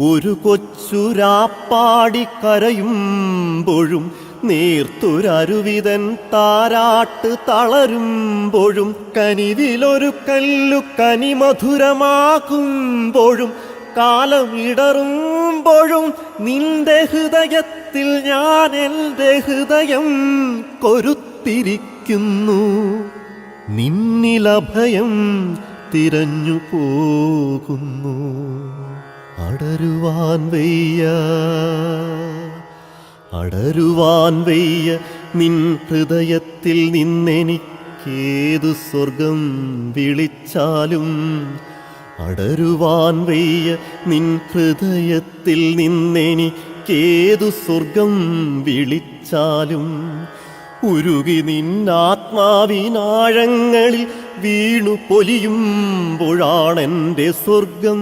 ഒരു കൊച്ചുരാപ്പാടി കരയുമ്പോഴും നീർത്തുരരുവിതൻ താരാട്ട് തളരുമ്പോഴും കനിവിലൊരു കല്ലു കനിമധുരമാകുമ്പോഴും കാലം ഇടറുമ്പോഴും നിന്റെ ഹൃദയത്തിൽ ഞാൻ എൻ്റെ ഹൃദയം കൊരുത്തിരിക്കുന്നു. നിന്നിലഭയം തിരഞ്ഞു പോകുന്നു. അടരുവാൻ വയ്യ നിൻ ഹൃദയത്തിൽ നിന്നെനിക്കേതു സ്വർഗം വിളിച്ചാലും. അടരുവാൻ വയ്യ നിൻ ഹൃദയത്തിൽ നിന്നെനിക്കേതു സ്വർഗം വിളിച്ചാലും. ഉരുകി നിന്നാത്മാവിനാഴങ്ങളിൽ വീണു പൊലിയുമ്പോഴാണെൻ്റെ സ്വർഗം.